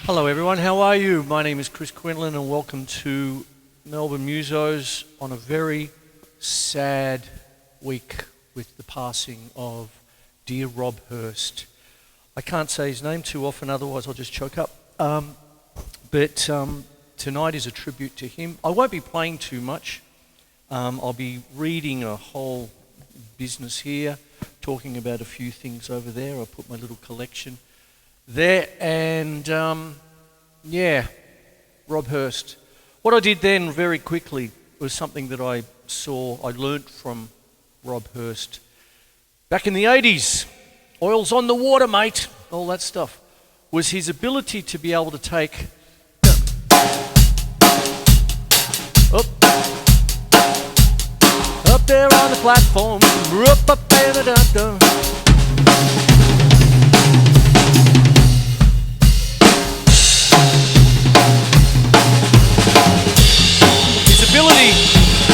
Hello everyone, how are you? My name is Quinlan and welcome to Melbourne Musos on a very sad week with the passing of dear Rob Hirst. I can't say his name too often, otherwise I'll just choke up. But tonight is a tribute to him. I won't be playing too much. I'll be reading a whole business here, talking about a few things over there. I'll put my little collection there, and Rob Hirst. What I did then very quickly was something that I learnt from Rob Hirst back in the 80s. Oil's on the water, mate, all that stuff. Was his ability to be able to take up there on the platform, ability to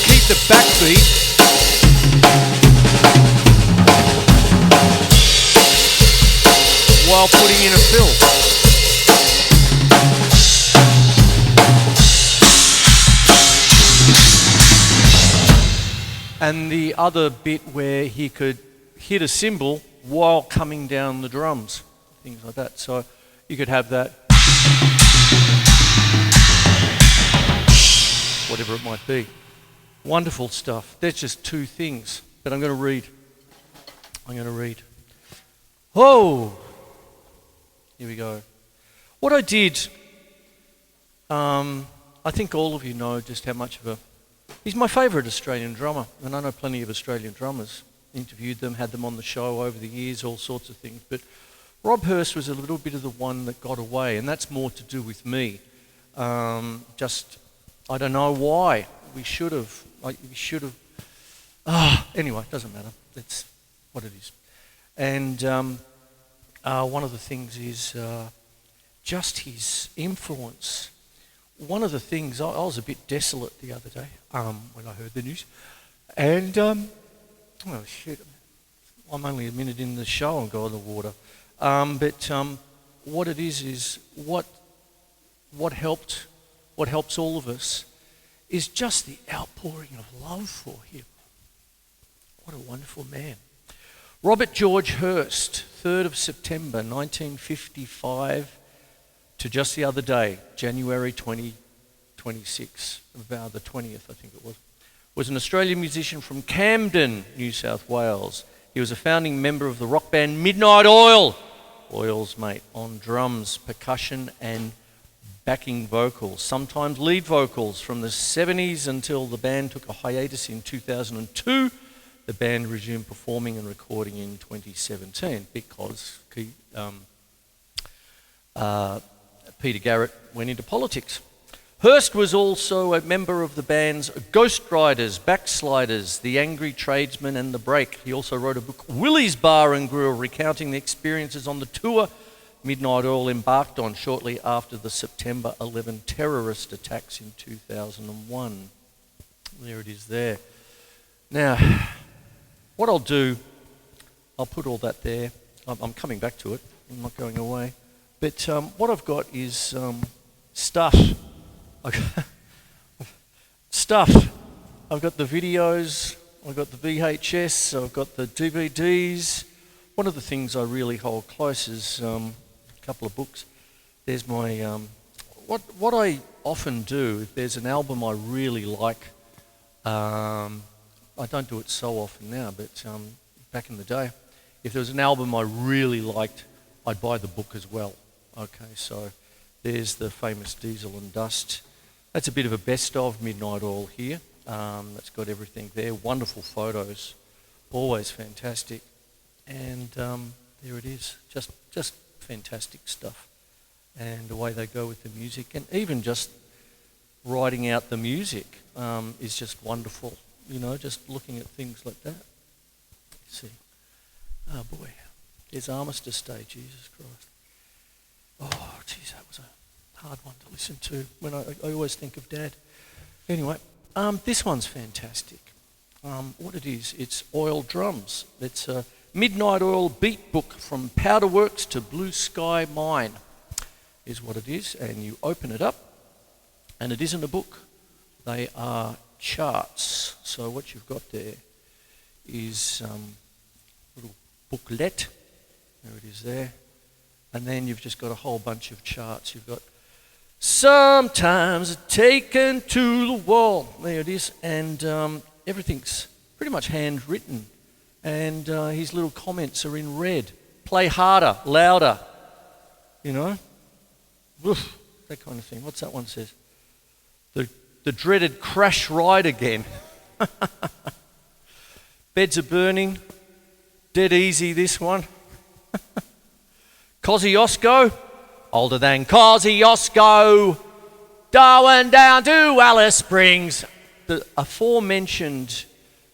keep the backbeat while putting in a fill. And the other bit where he could hit a cymbal while coming down the drums, things like that. So you could have that, whatever it might be. Wonderful stuff. There's just two things, but I'm going to read. Oh, here we go. What I did, I think all of you know just how much of he's my favourite Australian drummer, and I know plenty of Australian drummers. Interviewed them, had them on the show over the years, all sorts of things. But Rob Hirst was a little bit of the one that got away, and that's more to do with me. I don't know why. We should have. Anyway, it doesn't matter. That's what it is. And one of the things is just his influence. One of the things, I was a bit desolate the other day when I heard the news. And, oh shit, I'm only a minute in the show and go on the water. But what it is what helps all of us is just the outpouring of love for him. What a wonderful man. Robert George Hirst, 3rd of September 1955 to just the other day, January 2026, about the 20th I think it was an Australian musician from Camden, New South Wales. He was a founding member of the rock band Midnight Oil. Oils, mate, on drums, percussion and backing vocals, sometimes lead vocals from the 70s until the band took a hiatus in 2002. The band resumed performing and recording in 2017 because Peter Garrett went into politics. Hirst was also a member of the bands Ghost Riders, Backsliders, The Angry Tradesman and The Break. He also wrote a book, Willie's Bar and Grill, recounting the experiences on the tour Midnight Oil embarked on shortly after the September 11 terrorist attacks in 2001. There it is there. Now, what I'll do, I'll put all that there. I'm coming back to it. I'm not going away. But what I've got is stuff. Stuff. I've got the videos, I've got the VHS, I've got the DVDs. One of the things I really hold close is a couple of books. There's my, what I often do, if there's an album I really like, I don't do it so often now, but back in the day, if there was an album I really liked, I'd buy the book as well. Okay, so there's the famous Diesel and Dust. That's a bit of a best of Midnight Oil here. That's got everything there. Wonderful photos, always fantastic. And there it is, just fantastic stuff. And the way they go with the music, and even just writing out the music is just wonderful. You know, just looking at things like that. Let's see, oh boy, there's Armistice Day, Jesus Christ. Oh, geez, that was a hard one to listen to when I always think of Dad. Anyway, this one's fantastic. What it is, it's oil drums. It's Midnight Oil Beat Book from Powder Works to Blue Sky Mine is what it is. And you open it up, and it isn't a book. They are charts. So what you've got there is a little booklet. There it is there. And then you've just got a whole bunch of charts. You've got sometimes taken to the wall. There it is. And everything's pretty much handwritten. And his little comments are in red. Play harder, louder. You know? Oof, that kind of thing. What's that one says? The dreaded crash ride again. Beds are burning. Dead easy, this one. Kosciuszko, older than Kosciuszko, Darwin down to Alice Springs. The aforementioned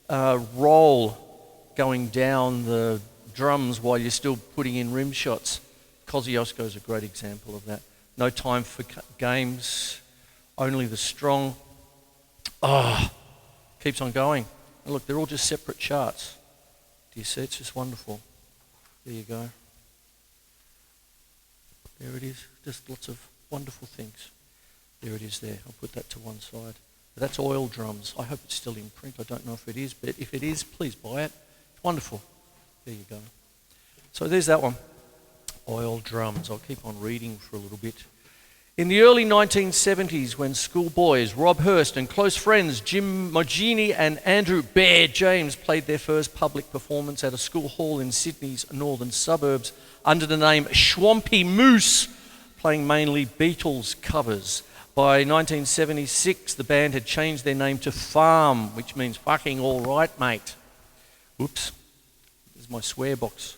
roll going down the drums while you're still putting in rim shots. Kosciuszko is a great example of that. No time for games, only the strong. Keeps on going. And look, they're all just separate charts. Do you see? It's just wonderful. There you go. There it is. Just lots of wonderful things. There it is there. I'll put that to one side. But that's oil drums. I hope it's still in print. I don't know if it is, but if it is, please buy it. It's wonderful. There you go. So there's that one. Oil drums. I'll keep on reading for a little bit. In the early 1970s, when schoolboys Rob Hirst and close friends Jim Mogini and Andrew Bear James played their first public performance at a school hall in Sydney's northern suburbs under the name Swampy Moose, playing mainly Beatles covers. By 1976, the band had changed their name to Farm, which means fucking all right, mate. Oops, there's my swear box.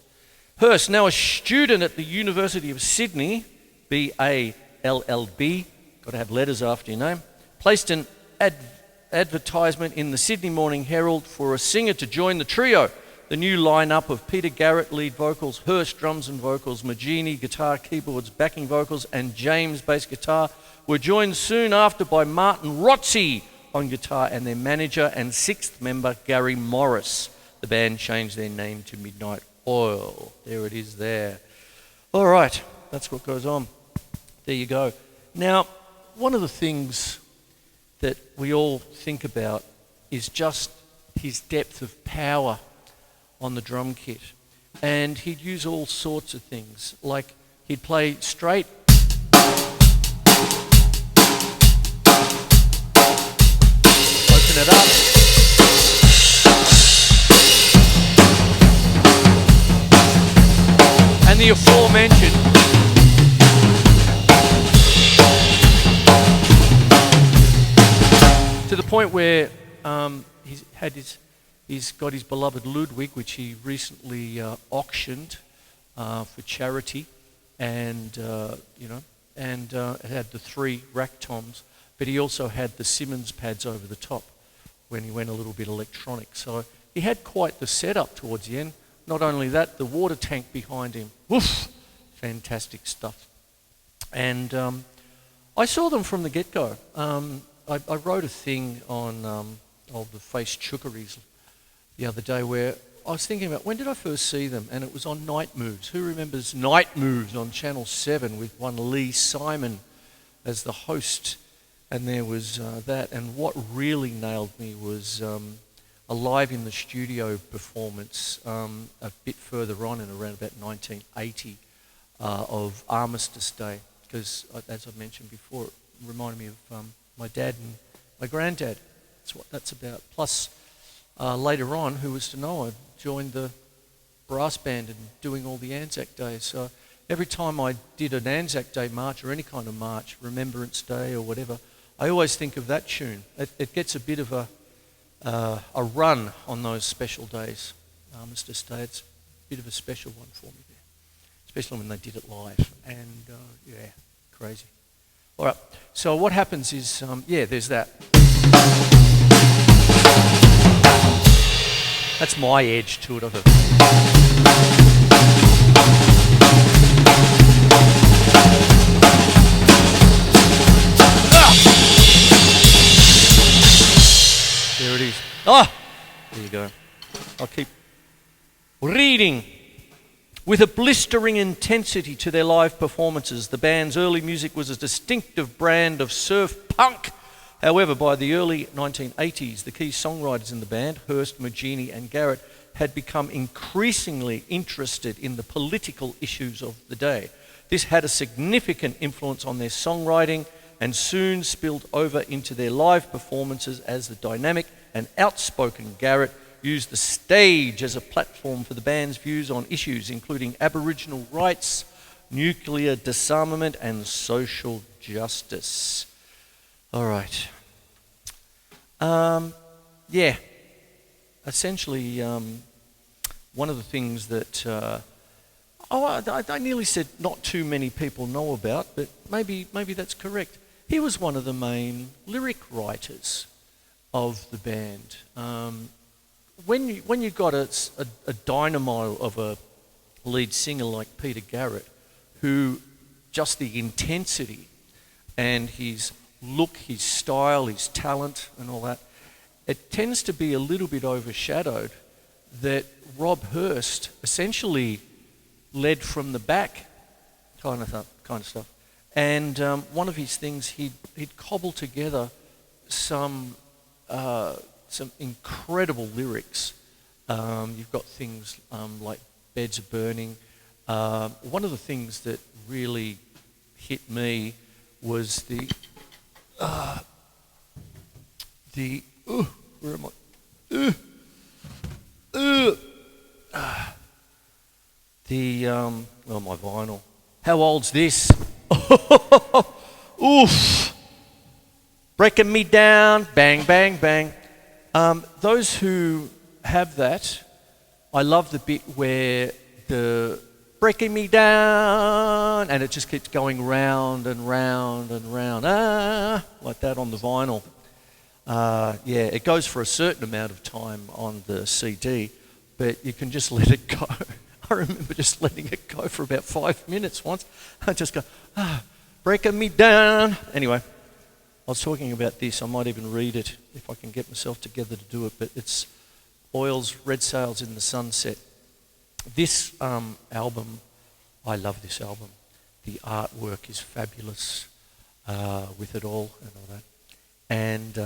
Hirst, now a student at the University of Sydney, BALLB, got to have letters after your name, placed an advertisement in the Sydney Morning Herald for a singer to join the trio. The new lineup of Peter Garrett lead vocals, Hirst drums and vocals, Mogini guitar, keyboards, backing vocals, and James bass guitar were joined soon after by Martin Rotzi on guitar and their manager and sixth member Gary Morris. The band changed their name to Midnight Oil. There it is there. All right, that's what goes on. There you go. Now, one of the things that we all think about is just his depth of power on the drum kit. And he'd use all sorts of things, like he'd play straight, open it up, and the aforementioned to the point where he's got his beloved Ludwig, which he recently auctioned for charity, and it had the 3 rack toms, but he also had the Simmons pads over the top when he went a little bit electronic. So he had quite the setup towards the end. Not only that, the water tank behind him, woof, fantastic stuff. And I saw them from the get-go. I wrote a thing on of the Face Chookeries the other day where I was thinking about when did I first see them, and it was on Night Moves. Who remembers Night Moves on Channel 7 with one Lee Simon as the host? And there was that, and what really nailed me was a live in the studio performance a bit further on in around about 1980 of Armistice Day, because as I mentioned before, it reminded me of my dad and my granddad. That's what that's about. Plus, later on, who was to know, I joined the brass band and doing all the Anzac Days. So every time I did an Anzac Day march or any kind of march, Remembrance Day or whatever, I always think of that tune. It gets a bit of a run on those special days. Armistice Day, it's a bit of a special one for me there, especially when they did it live. And yeah, crazy. All right, so what happens is, there's that. That's my edge to it. Of it. There it is. Ah! There you go. I'll keep Reading. With a blistering intensity to their live performances, the band's early music was a distinctive brand of surf punk. However, by the early 1980s, the key songwriters in the band, Hirst, Magini and Garrett, had become increasingly interested in the political issues of the day. This had a significant influence on their songwriting and soon spilled over into their live performances as the dynamic and outspoken Garrett used the stage as a platform for the band's views on issues including Aboriginal rights, nuclear disarmament and social justice. All right. Essentially, one of the things that, I nearly said not too many people know about, but maybe that's correct. He was one of the main lyric writers of the band. When you got a dynamo of a lead singer like Peter Garrett, who just the intensity and his look, his style, his talent and all that, it tends to be a little bit overshadowed that Rob Hirst essentially led from the back kind of stuff. And one of his things, he'd cobble together some incredible lyrics. You've got things like Beds Are Burning. One of the things that really hit me was where am I? My vinyl. How old's this? Oof. Breaking Me Down, bang, bang, bang. Those who have that, I love the bit where the breaking me down, and it just keeps going round and round and round, like that on the vinyl. It goes for a certain amount of time on the CD, but you can just let it go. I remember just letting it go for about 5 minutes once. I just go, breaking me down. Anyway, I was talking about this. I might even read it if I can get myself together to do it, but it's Oil's Red Sails in the Sunset. This album, I love this album. The artwork is fabulous with it all and all that. And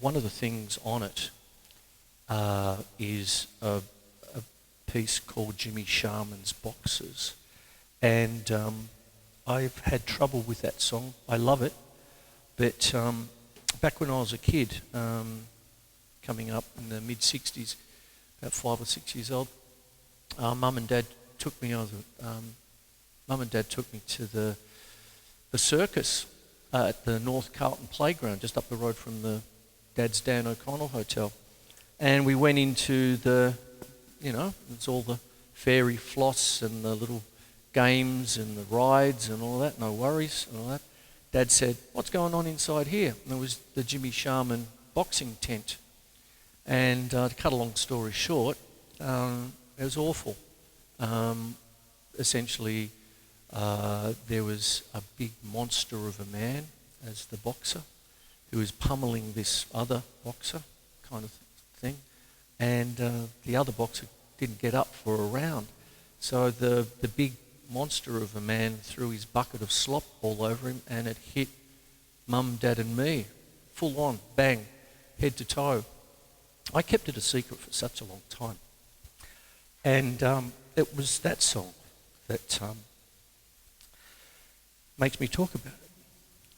one of the things on it is a piece called Jimmy Sharman's Boxes. And I've had trouble with that song. I love it. But back when I was a kid, coming up in the mid-60s, about 5 or 6 years old, Mum and Dad took me to the circus at the North Carlton Playground, just up the road from the Dad's Dan O'Connell Hotel. And we went into it's all the fairy floss and the little games and the rides and all that, no worries and all that. Dad said, "What's going on inside here?" And it was the Jimmy Sharman boxing tent. And to cut a long story short, it was awful. Essentially, there was a big monster of a man as the boxer who was pummeling this other boxer kind of thing. And the other boxer didn't get up for a round. So the big monster of a man threw his bucket of slop all over him, and it hit Mum, Dad and me, full on, bang, head to toe. I kept it a secret for such a long time. And it was that song that makes me talk about it.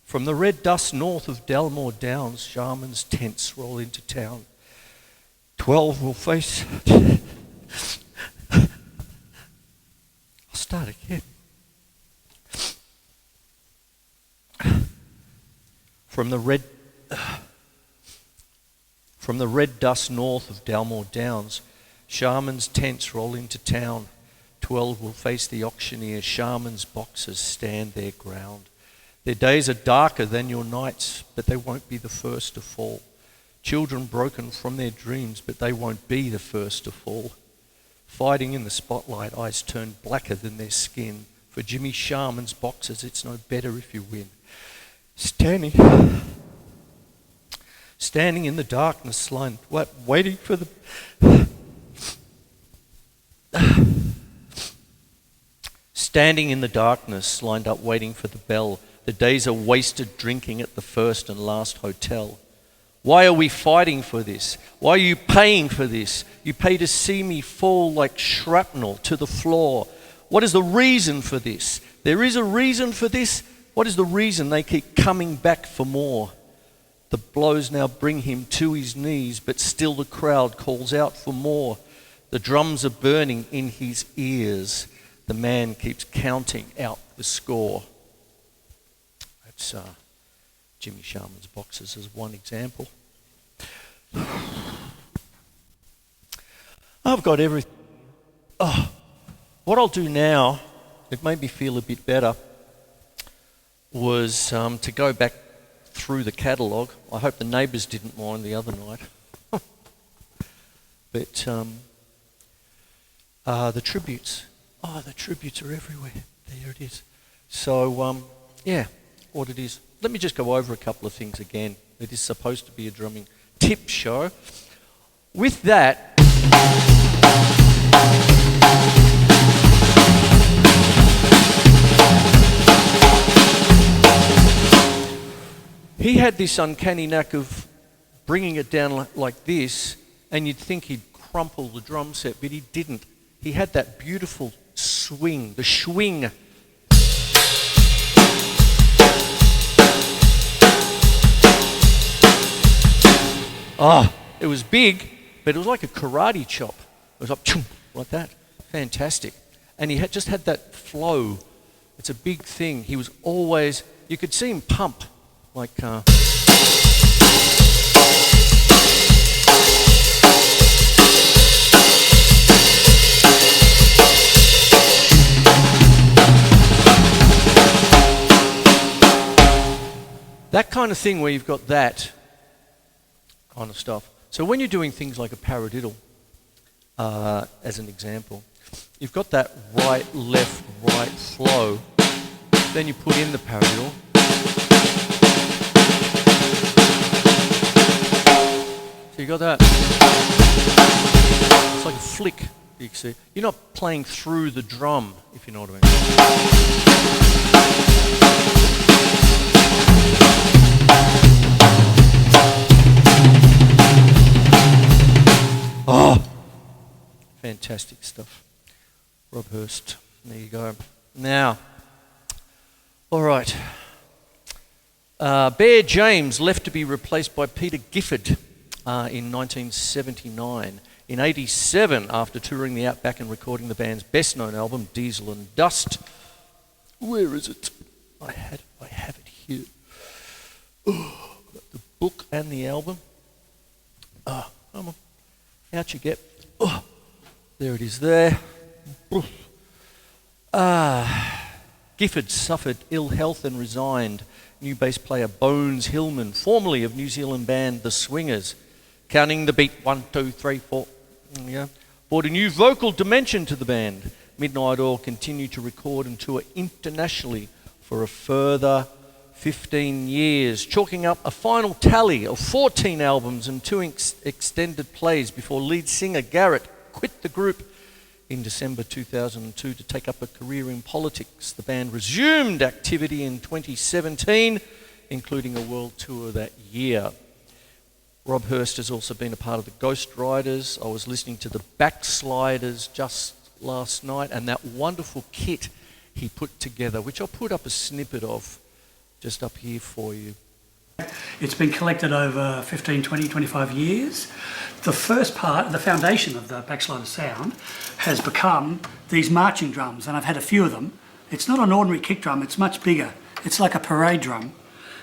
From the red dust north of Dalmore Downs, Sharman's tents roll into town. 12 will face... I'll start again. From the red dust north of Dalmore Downs, Sharman's tents roll into town. 12 will face the auctioneer. Sharman's boxers stand their ground. Their days are darker than your nights, but they won't be the first to fall. Children broken from their dreams, but they won't be the first to fall. Fighting in the spotlight, eyes turn blacker than their skin. For Jimmy Sharman's boxers, it's no better if you win. Standing in the darkness, waiting for the... Standing in the darkness, lined up waiting for the bell. The days are wasted drinking at the first and last hotel. Why are we fighting for this? Why are you paying for this? You pay to see me fall like shrapnel to the floor. What is the reason for this? There is a reason for this. What is the reason they keep coming back for more? The blows now bring him to his knees, but still the crowd calls out for more. The drums are burning in his ears. The man keeps counting out the score. That's Jimmy Sharman's boxes as one example. I've got everything. Oh, what I'll do now, it made me feel a bit better, was to go back through the catalogue. I hope the neighbours didn't mind the other night. But the tributes. Oh, the tributes are everywhere. There it is. So, yeah, what it is. Let me just go over a couple of things again. It is supposed to be a drumming tip show. With that, he had this uncanny knack of bringing it down like this, and you'd think he'd crumple the drum set, but he didn't. He had that beautiful swing, the schwing. Oh, it was big, but it was like a karate chop. It was like, choom, like that. Fantastic. And he just had that flow. It's a big thing. He was always, you could see him pump, like... that kind of thing where you've got that kind of stuff. So when you're doing things like a paradiddle, as an example, you've got that right, left, right flow. Then you put in the paradiddle. So you got that. It's like a flick. You can see. You're not playing through the drum, if you know what I mean. Oh, fantastic stuff. Rob Hirst, there you go. Now, all right. Bear James left to be replaced by Peter Gifford in 1979. In 87, after touring the Outback and recording the band's best-known album, Diesel and Dust. Where is it? I have it here. Oh, the book and the album. Oh, come on. Out you get. Oh, there it is there. Gifford suffered ill health and resigned. New bass player Bones Hillman, formerly of New Zealand band The Swingers, counting the beat 1, 2, 3, 4, yeah, brought a new vocal dimension to the band. Midnight Oil continued to record and tour internationally for a further 15 years, chalking up a final tally of 14 albums and 2 extended plays before lead singer Garrett quit the group in December 2002 to take up a career in politics. The band resumed activity in 2017, including a world tour that year. Rob Hirst has also been a part of the Ghost Riders. I was listening to the Backsliders just last night, and that wonderful kit he put together, which I'll put up a snippet of just up here for you. It's been collected over 15, 20, 25 years. The first part, the foundation of the Backslider sound, has become these marching drums, and I've had a few of them. It's not an ordinary kick drum, it's much bigger. It's like a parade drum,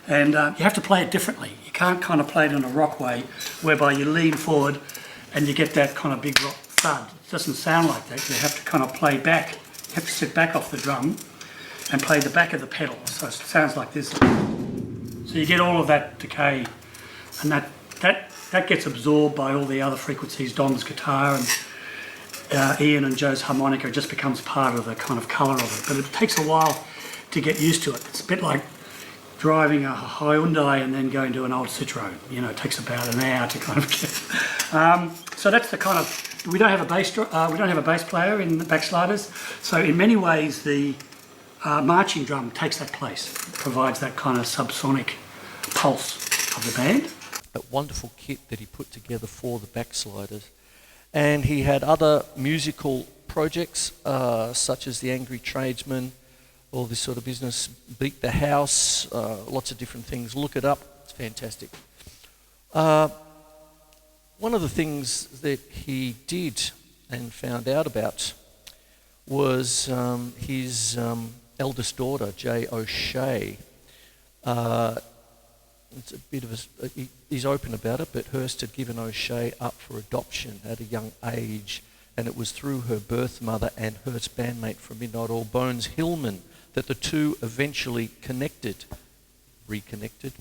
and you have to play it differently. You can't kind of play it in a rock way, whereby you lean forward and you get that kind of big rock thud. It doesn't sound like that. You have to kind of play back. You have to sit back off the drum and play the back of the pedal, so it sounds like this. So you get all of that decay, and that gets absorbed by all the other frequencies, Don's guitar and Ian and Joe's harmonica. It just becomes part of the kind of colour of it. But it takes a while to get used to it. It's a bit like driving a Hyundai and then going to an old Citroen. You know, it takes about an hour to kind of get. So that's the kind of we don't have a bass player in the Backsliders, so in many ways the marching drum takes that place, provides that kind of subsonic pulse of the band. That wonderful kit that he put together for the Backsliders. And he had other musical projects, such as The Angry Tradesman, all this sort of business, Beat the House, lots of different things. Look it up, it's fantastic. One of the things that he did and found out about was his eldest daughter, Jay O'Shea. It's a bit of he's open about it, but Hirst had given O'Shea up for adoption at a young age, and it was through her birth mother and Hirst's bandmate from Midnight Oil, Bones Hillman, that the two eventually reconnected.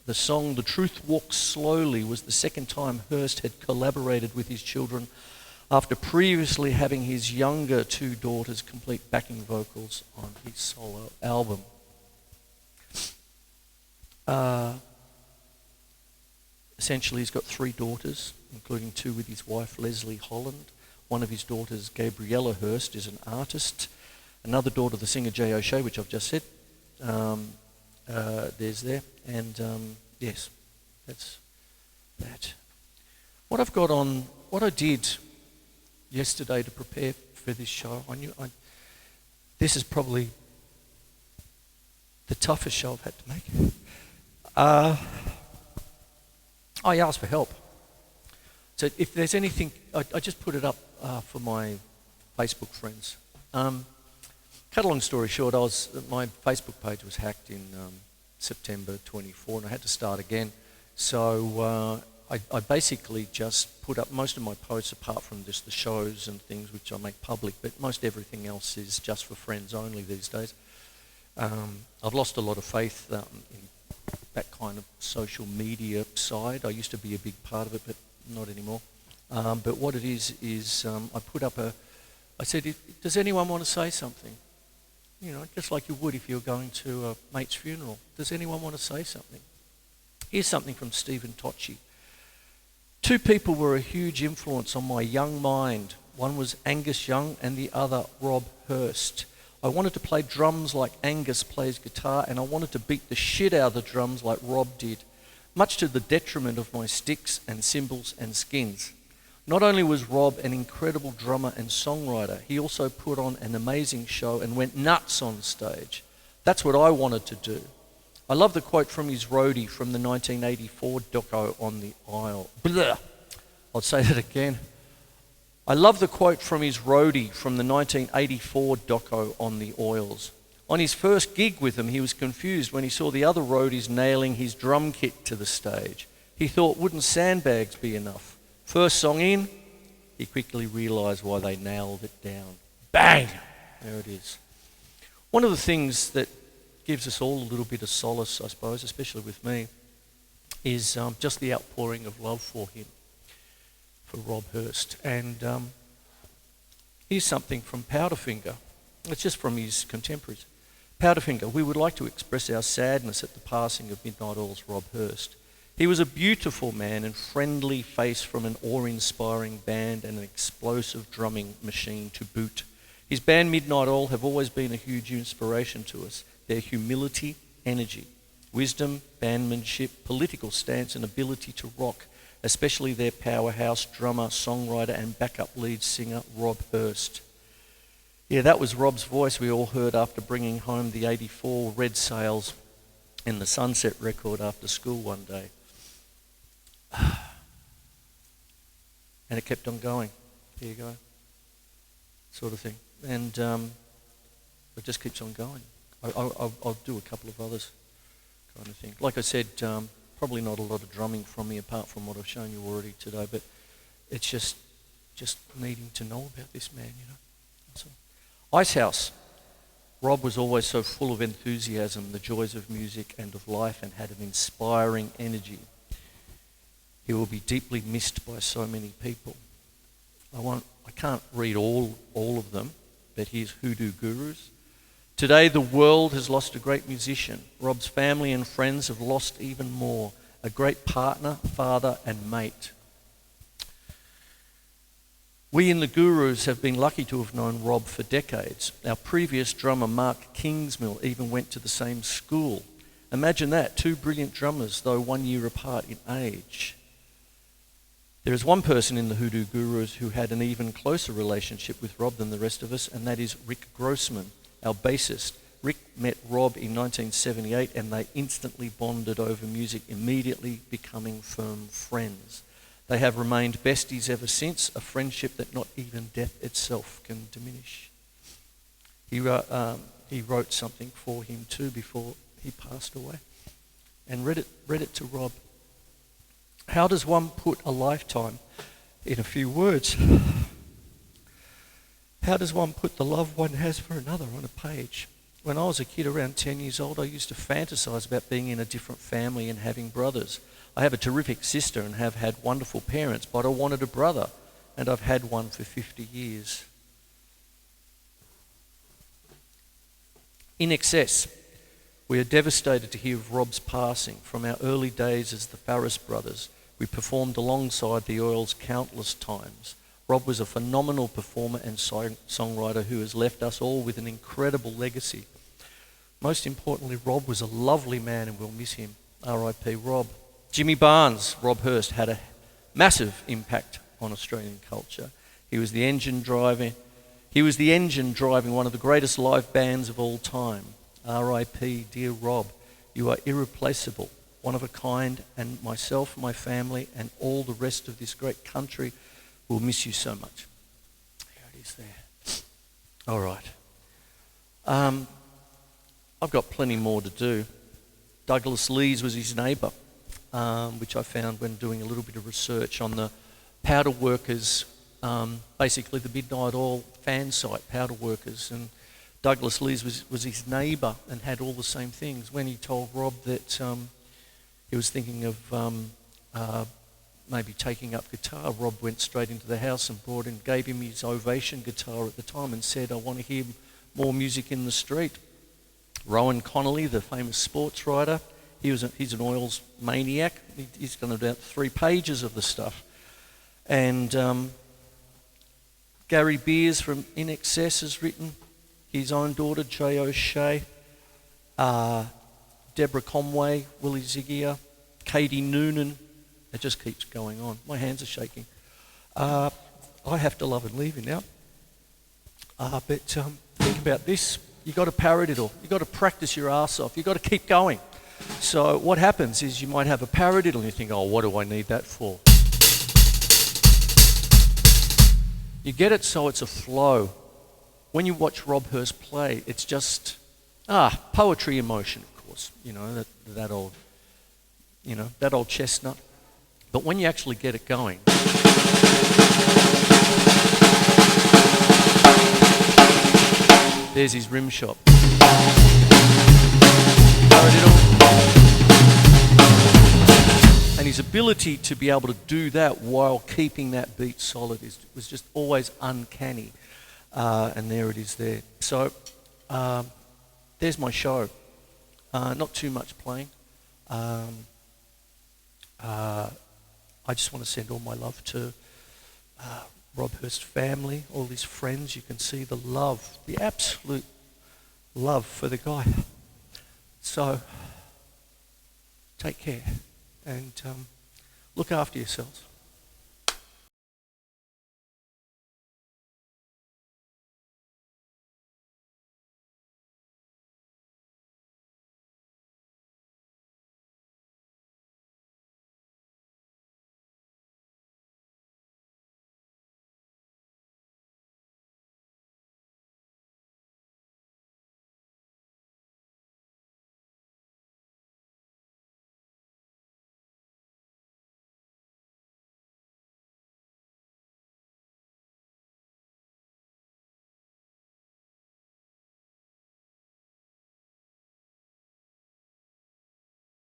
The song The Truth Walks Slowly was the second time Hirst had collaborated with his children after previously having his younger two daughters complete backing vocals on his solo album. Essentially, he's got three daughters, including two with his wife, Leslie Holland. One of his daughters, Gabriella Hirst, is an artist. Another daughter, the singer Jay O'Shea, which I've just said, there's there. And yes, that's that. What I did yesterday to prepare for this show, this is probably the toughest show I've had to make. I asked for help. So if there's anything, I just put it up for my Facebook friends. Cut a long story short, my Facebook page was hacked in September 24, and I had to start again. So I basically just put up most of my posts, apart from just the shows and things which I make public, but most everything else is just for friends only these days. I've lost a lot of faith in that kind of social media side. I used to be a big part of it, but not anymore. But what it is I put up I said, does anyone want to say something? You know, just like you would if you were going to a mate's funeral. Does anyone want to say something? Here's something from Stephen Tocci. Two people were a huge influence on my young mind. One was Angus Young and the other Rob Hirst. I wanted to play drums like Angus plays guitar, and I wanted to beat the shit out of the drums like Rob did, much to the detriment of my sticks and cymbals and skins. Not only was Rob an incredible drummer and songwriter, he also put on an amazing show and went nuts on stage. That's what I wanted to do. I love the quote from his roadie from the 1984 doco On the Isle. Blah. I'll say that again. I love the quote from his roadie from the 1984 doco On the Oils. On his first gig with them, he was confused when he saw the other roadies nailing his drum kit to the stage. He thought, wouldn't sandbags be enough? First song in, he quickly realised why they nailed it down. Bang! There it is. One of the things that gives us all a little bit of solace, I suppose, especially with me, is just the outpouring of love for him, for Rob Hirst. And here's something from Powderfinger. It's just from his contemporaries. Powderfinger, we would like to express our sadness at the passing of Midnight Oil's Rob Hirst. He was a beautiful man and friendly face from an awe-inspiring band and an explosive drumming machine to boot. His band Midnight Oil have always been a huge inspiration to us. Their humility, energy, wisdom, bandmanship, political stance and ability to rock, especially their powerhouse drummer, songwriter and backup lead singer Rob Hirst. Yeah, that was Rob's voice we all heard after bringing home the 84 Red Sails and the Sunset record after school one day. And it kept on going. Here you go. Sort of thing. And it just keeps on going. I'll do a couple of others kind of thing. Like I said, probably not a lot of drumming from me apart from what I've shown you already today, but it's just needing to know about this man, you know. That's all. Icehouse. Rob was always so full of enthusiasm, the joys of music and of life, and had an inspiring energy. He will be deeply missed by so many people. I can't read all of them, but here's Hoodoo Gurus. Today the world has lost a great musician. Rob's family and friends have lost even more, a great partner, father and mate. We in the Gurus have been lucky to have known Rob for decades. Our previous drummer, Mark Kingsmill, even went to the same school. Imagine that, two brilliant drummers, though 1 year apart in age. There is one person in the Hoodoo Gurus who had an even closer relationship with Rob than the rest of us, and that is Rick Grossman, our bassist. Rick met Rob in 1978 and they instantly bonded over music, immediately becoming firm friends. They have remained besties ever since, a friendship that not even death itself can diminish. He wrote something for him too before he passed away, and read it to Rob. How does one put a lifetime in a few words? How does one put the love one has for another on a page? When I was a kid around 10 years old, I used to fantasize about being in a different family and having brothers. I have a terrific sister and have had wonderful parents, but I wanted a brother, and I've had one for 50 years. In excess, we are devastated to hear of Rob's passing. From our early days as the Farris brothers, we performed alongside the Oils countless times. Rob was a phenomenal performer and songwriter who has left us all with an incredible legacy. Most importantly, Rob was a lovely man and we'll miss him. R.I.P. Rob. Jimmy Barnes, Rob Hirst, had a massive impact on Australian culture. He was the engine driving one of the greatest live bands of all time. R.I.P. Dear Rob, you are irreplaceable, one of a kind, and myself, my family, and all the rest of this great country will miss you so much. There it is there. All right. I've got plenty more to do. Douglas Lees was his neighbour, which I found when doing a little bit of research on the Powder Workers, basically the Midnight Oil fan site, Powder Workers, and Douglas Lees was his neighbour and had all the same things. When he told Rob that he was thinking of maybe taking up guitar, Rob went straight into the house and gave him his Ovation guitar at the time and said, I want to hear more music in the street. Rowan Connolly, the famous sports writer, he's an Oils maniac. He's done about 3 pages of the stuff. And Gary Beers from In Excess has written, his own daughter, Jay O'Shea, Deborah Conway, Willie Ziggier, Katie Noonan. It just keeps going on. My hands are shaking. I have to love and leave you now. But think about this. You've got to paradiddle. You've got to practice your arse off. You've got to keep going. So what happens is you might have a paradiddle and you think, oh, what do I need that for? You get it so it's a flow. When you watch Rob Hirst play, it's just, poetry in motion, of course. You know, that old chestnut. But when you actually get it going, there's his rim shot. And his ability to be able to do that while keeping that beat solid was just always uncanny. And there it is there. So there's my show. Not too much playing. I just want to send all my love to Rob Hirst's family, all his friends. You can see the love, the absolute love for the guy. So take care and look after yourselves.